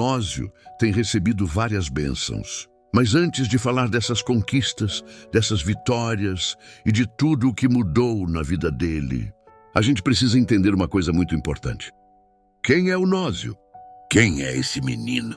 Nósio tem recebido várias bênçãos. Mas antes de falar dessas conquistas, dessas vitórias e de tudo o que mudou na vida dele, a gente precisa entender uma coisa muito importante. Quem é o Nósio? Quem é esse menino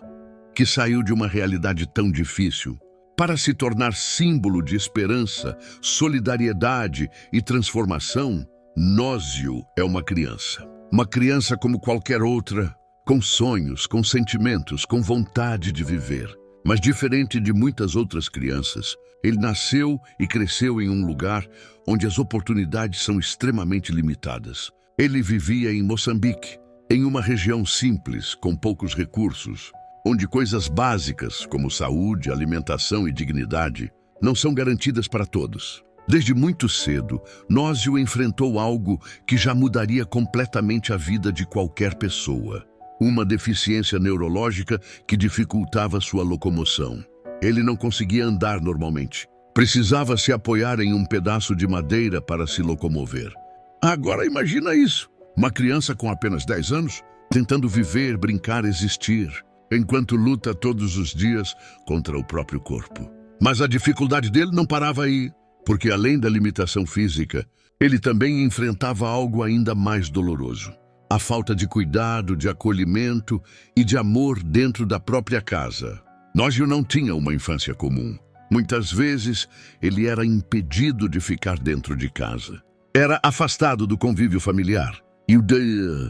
que saiu de uma realidade tão difícil para se tornar símbolo de esperança, solidariedade e transformação? Nósio é uma criança como qualquer outra, com sonhos, com sentimentos, com vontade de viver. Mas diferente de muitas outras crianças, ele nasceu e cresceu em um lugar onde as oportunidades são extremamente limitadas. Ele vivia em Moçambique, em uma região simples, com poucos recursos, onde coisas básicas como saúde, alimentação e dignidade não são garantidas para todos. Desde muito cedo, Nósio enfrentou algo que já mudaria completamente a vida de qualquer pessoa. Uma deficiência neurológica que dificultava sua locomoção. Ele não conseguia andar normalmente. Precisava se apoiar em um pedaço de madeira para se locomover. Agora imagina isso. Uma criança com apenas 10 anos, tentando viver, brincar, existir, enquanto luta todos os dias contra o próprio corpo. Mas a dificuldade dele não parava aí, porque além da limitação física, ele também enfrentava algo ainda mais doloroso. A falta de cuidado, de acolhimento e de amor dentro da própria casa. Nósio não tinha uma infância comum. Muitas vezes, ele era impedido de ficar dentro de casa. Era afastado do convívio familiar e,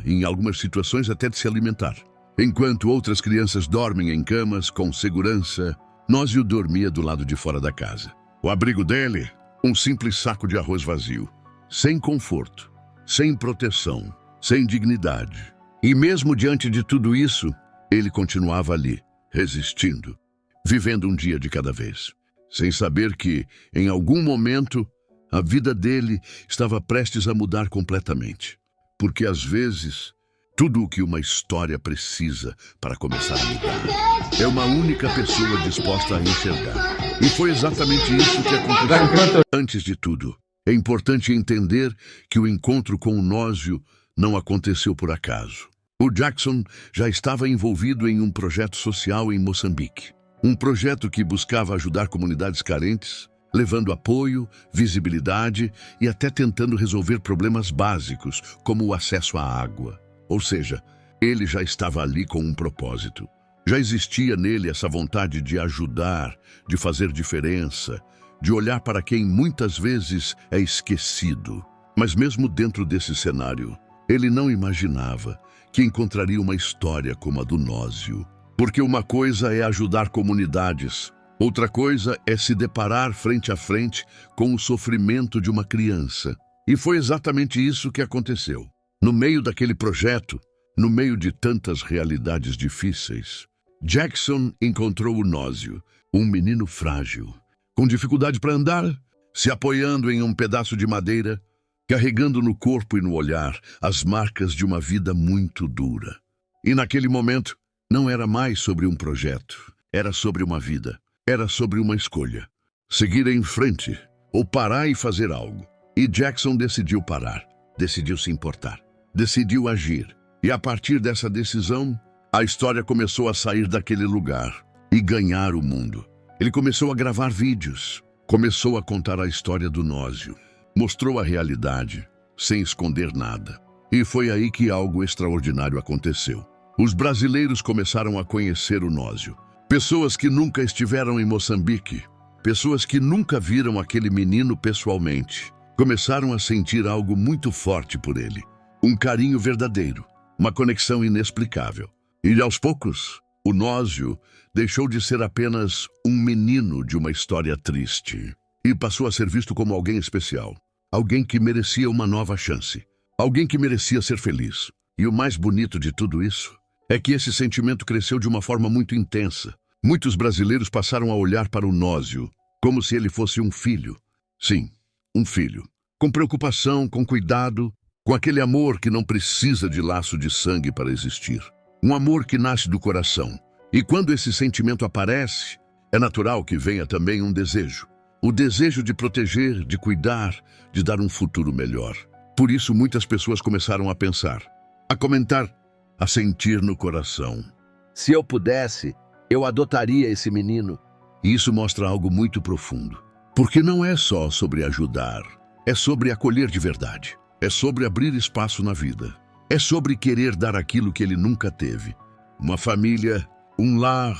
em algumas situações, até de se alimentar. Enquanto outras crianças dormem em camas com segurança, Nósio dormia do lado de fora da casa. O abrigo dele, um simples saco de arroz vazio, sem conforto, sem proteção, sem dignidade. E mesmo diante de tudo isso, ele continuava ali, resistindo, vivendo um dia de cada vez, sem saber que, em algum momento, a vida dele estava prestes a mudar completamente. Porque, às vezes, tudo o que uma história precisa para começar a mudar é uma única pessoa disposta a enxergar. E foi exatamente isso que aconteceu. Antes de tudo, é importante entender que o encontro com o Nósio não aconteceu por acaso. O Jackson já estava envolvido em um projeto social em Moçambique. Um projeto que buscava ajudar comunidades carentes, levando apoio, visibilidade e até tentando resolver problemas básicos, como o acesso à água. Ou seja, ele já estava ali com um propósito. Já existia nele essa vontade de ajudar, de fazer diferença, de olhar para quem muitas vezes é esquecido. Mas mesmo dentro desse cenário, ele não imaginava que encontraria uma história como a do Nósio. Porque uma coisa é ajudar comunidades, outra coisa é se deparar frente a frente com o sofrimento de uma criança. E foi exatamente isso que aconteceu. No meio daquele projeto, no meio de tantas realidades difíceis, Jackson encontrou o Nósio, um menino frágil, com dificuldade para andar, se apoiando em um pedaço de madeira, carregando no corpo e no olhar as marcas de uma vida muito dura. E naquele momento, não era mais sobre um projeto, era sobre uma vida, era sobre uma escolha. Seguir em frente, ou parar e fazer algo. E Jackson decidiu parar, decidiu se importar, decidiu agir. E a partir dessa decisão, a história começou a sair daquele lugar e ganhar o mundo. Ele começou a gravar vídeos, começou a contar a história do Nósio. Mostrou a realidade, sem esconder nada. E foi aí que algo extraordinário aconteceu. Os brasileiros começaram a conhecer o Nósio. Pessoas que nunca estiveram em Moçambique, pessoas que nunca viram aquele menino pessoalmente, começaram a sentir algo muito forte por ele. Um carinho verdadeiro, uma conexão inexplicável. E aos poucos, o Nósio deixou de ser apenas um menino de uma história triste e passou a ser visto como alguém especial. Alguém que merecia uma nova chance. Alguém que merecia ser feliz. E o mais bonito de tudo isso é que esse sentimento cresceu de uma forma muito intensa. Muitos brasileiros passaram a olhar para o Nósio como se ele fosse um filho. Sim, um filho. Com preocupação, com cuidado, com aquele amor que não precisa de laço de sangue para existir. Um amor que nasce do coração. E quando esse sentimento aparece, é natural que venha também um desejo. O desejo de proteger, de cuidar, de dar um futuro melhor. Por isso, muitas pessoas começaram a pensar, a comentar, a sentir no coração. Se eu pudesse, eu adotaria esse menino. E isso mostra algo muito profundo. Porque não é só sobre ajudar, é sobre acolher de verdade. É sobre abrir espaço na vida. É sobre querer dar aquilo que ele nunca teve. Uma família, um lar,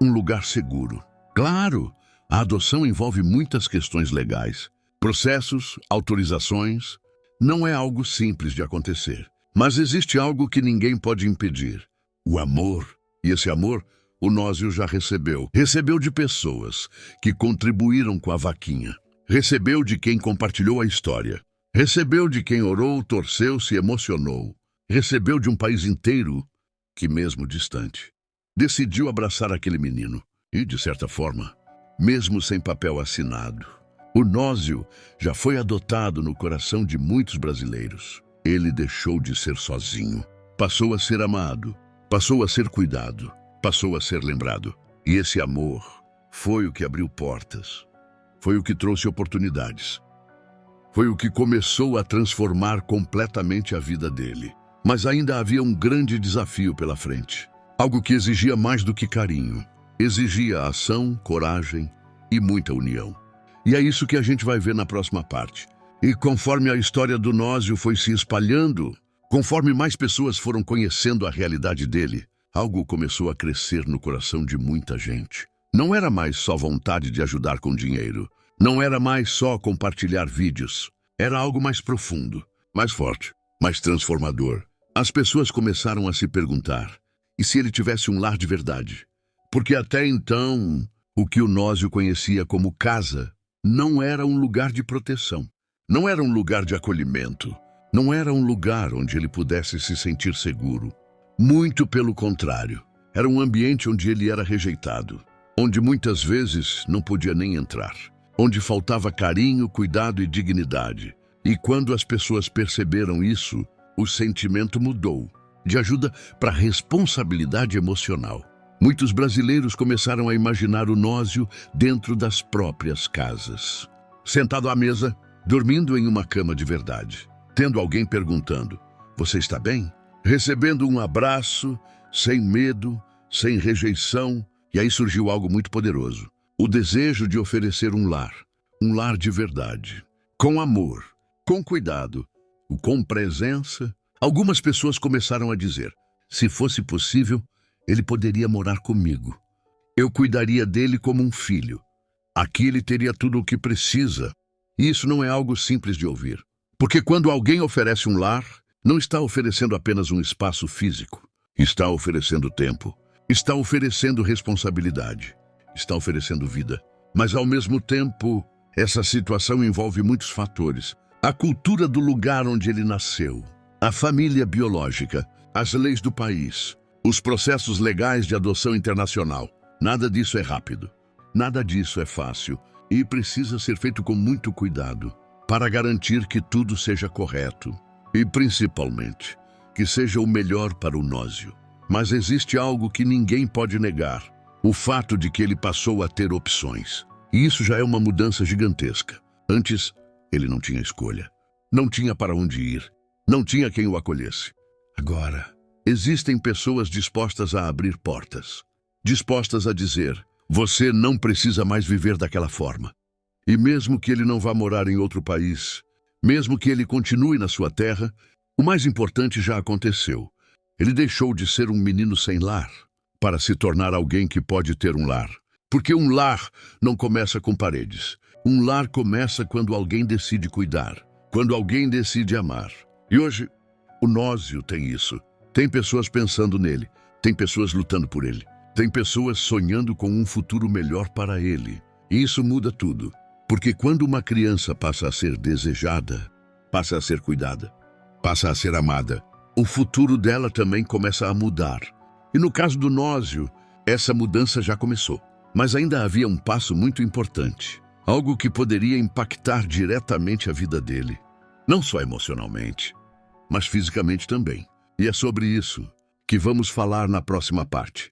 um lugar seguro. Claro, a adoção envolve muitas questões legais. Processos, autorizações. Não é algo simples de acontecer. Mas existe algo que ninguém pode impedir. O amor. E esse amor, o Nósio já recebeu. Recebeu de pessoas que contribuíram com a vaquinha. Recebeu de quem compartilhou a história. Recebeu de quem orou, torceu, se emocionou. Recebeu de um país inteiro que, mesmo distante, decidiu abraçar aquele menino. E, de certa forma, mesmo sem papel assinado, o Nósio já foi adotado no coração de muitos brasileiros. Ele deixou de ser sozinho. Passou a ser amado. Passou a ser cuidado. Passou a ser lembrado. E esse amor foi o que abriu portas. Foi o que trouxe oportunidades. Foi o que começou a transformar completamente a vida dele. Mas ainda havia um grande desafio pela frente. Algo que exigia mais do que carinho. Exigia ação, coragem e muita união. E é isso que a gente vai ver na próxima parte. E conforme a história do Nósio foi se espalhando, conforme mais pessoas foram conhecendo a realidade dele, algo começou a crescer no coração de muita gente. Não era mais só vontade de ajudar com dinheiro. Não era mais só compartilhar vídeos. Era algo mais profundo, mais forte, mais transformador. As pessoas começaram a se perguntar, e se ele tivesse um lar de verdade? Porque até então, o que o Nósio conhecia como casa não era um lugar de proteção. Não era um lugar de acolhimento. Não era um lugar onde ele pudesse se sentir seguro. Muito pelo contrário. Era um ambiente onde ele era rejeitado. Onde muitas vezes não podia nem entrar. Onde faltava carinho, cuidado e dignidade. E quando as pessoas perceberam isso, o sentimento mudou. De ajuda para responsabilidade emocional. Muitos brasileiros começaram a imaginar o Nósio dentro das próprias casas. Sentado à mesa, dormindo em uma cama de verdade. Tendo alguém perguntando, você está bem? Recebendo um abraço, sem medo, sem rejeição. E aí surgiu algo muito poderoso. O desejo de oferecer um lar de verdade. Com amor, com cuidado, com presença. Algumas pessoas começaram a dizer, se fosse possível, ele poderia morar comigo. Eu cuidaria dele como um filho. Aqui ele teria tudo o que precisa. E isso não é algo simples de ouvir. Porque quando alguém oferece um lar, não está oferecendo apenas um espaço físico. Está oferecendo tempo. Está oferecendo responsabilidade. Está oferecendo vida. Mas, ao mesmo tempo, essa situação envolve muitos fatores. A cultura do lugar onde ele nasceu. A família biológica. As leis do país. Os processos legais de adoção internacional. Nada disso é rápido. Nada disso é fácil. E precisa ser feito com muito cuidado para garantir que tudo seja correto. E, principalmente, que seja o melhor para o Nósio. Mas existe algo que ninguém pode negar. O fato de que ele passou a ter opções. E isso já é uma mudança gigantesca. Antes, ele não tinha escolha. Não tinha para onde ir. Não tinha quem o acolhesse. Agora, existem pessoas dispostas a abrir portas. Dispostas a dizer, você não precisa mais viver daquela forma. E mesmo que ele não vá morar em outro país, mesmo que ele continue na sua terra, o mais importante já aconteceu. Ele deixou de ser um menino sem lar para se tornar alguém que pode ter um lar. Porque um lar não começa com paredes. Um lar começa quando alguém decide cuidar, quando alguém decide amar. E hoje, o Nósio tem isso. Tem pessoas pensando nele, tem pessoas lutando por ele, tem pessoas sonhando com um futuro melhor para ele. E isso muda tudo. Porque quando uma criança passa a ser desejada, passa a ser cuidada, passa a ser amada, o futuro dela também começa a mudar. E no caso do Nósio, essa mudança já começou. Mas ainda havia um passo muito importante. Algo que poderia impactar diretamente a vida dele. Não só emocionalmente, mas fisicamente também. E é sobre isso que vamos falar na próxima parte.